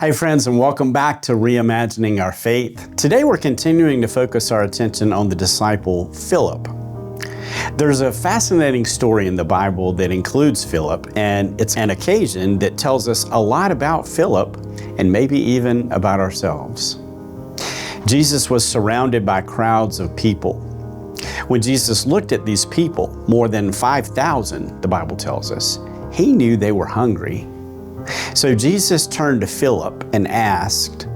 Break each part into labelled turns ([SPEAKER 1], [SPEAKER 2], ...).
[SPEAKER 1] Hi friends, and welcome back to Reimagining Our Faith. Today we're continuing to focus our attention on the disciple Philip. There's a fascinating story in the Bible that includes Philip, and it's an occasion that tells us a lot about Philip and maybe even about ourselves. Jesus was surrounded by crowds of people. When Jesus looked at these people, more than 5,000, the Bible tells us, he knew they were hungry. So Jesus turned to Philip and asked,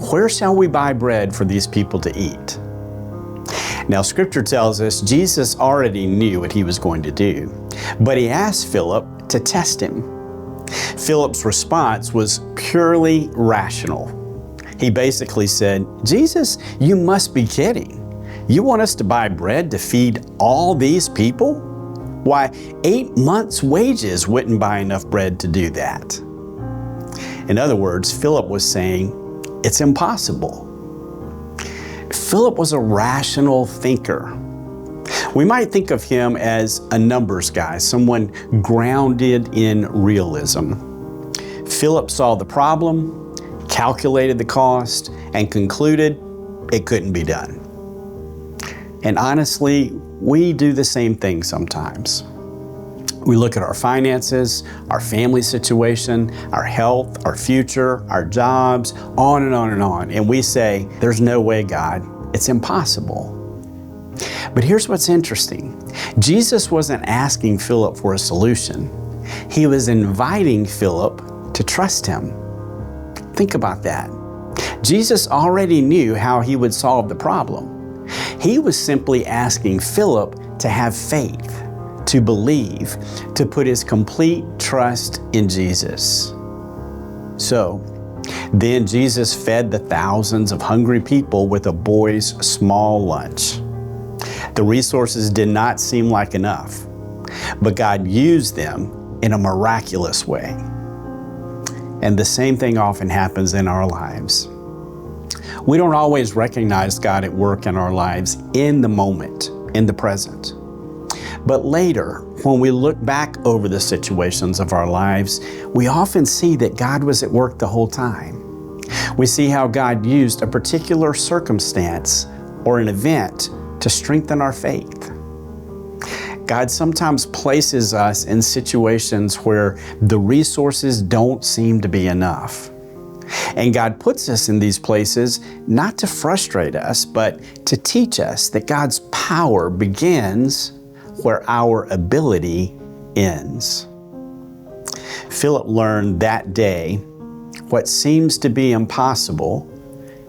[SPEAKER 1] "Where shall we buy bread for these people to eat?" Now, Scripture tells us Jesus already knew what he was going to do, but he asked Philip to test him. Philip's response was purely rational. He basically said, "Jesus, you must be kidding. You want us to buy bread to feed all these people? Why, 8 months' wages wouldn't buy enough bread to do that." In other words, Philip was saying, it's impossible. Philip was a rational thinker. We might think of him as a numbers guy, someone grounded in realism. Philip saw the problem, calculated the cost, and concluded it couldn't be done. And honestly, we do the same thing sometimes. We look at our finances, our family situation, our health, our future, our jobs, on and on and on. And we say, there's no way, God. It's impossible. But here's what's interesting. Jesus wasn't asking Philip for a solution. He was inviting Philip to trust him. Think about that. Jesus already knew how he would solve the problem. He was simply asking Philip to have faith, to believe, to put his complete trust in Jesus. So, then Jesus fed the thousands of hungry people with a boy's small lunch. The resources did not seem like enough, but God used them in a miraculous way. And the same thing often happens in our lives. We don't always recognize God at work in our lives in the moment, in the present. But later, when we look back over the situations of our lives, we often see that God was at work the whole time. We see how God used a particular circumstance or an event to strengthen our faith. God sometimes places us in situations where the resources don't seem to be enough. And God puts us in these places not to frustrate us, but to teach us that God's power begins where our ability ends. Philip learned that day what seems to be impossible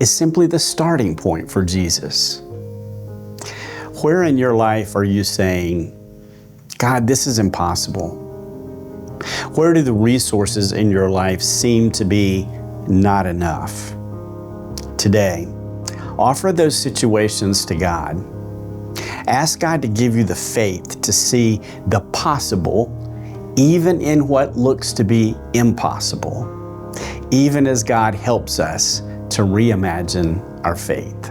[SPEAKER 1] is simply the starting point for Jesus. Where in your life are you saying, God, this is impossible? Where do the resources in your life seem to be not enough? Today, offer those situations to God. Ask God to give you the faith to see the possible, even in what looks to be impossible, even as God helps us to reimagine our faith.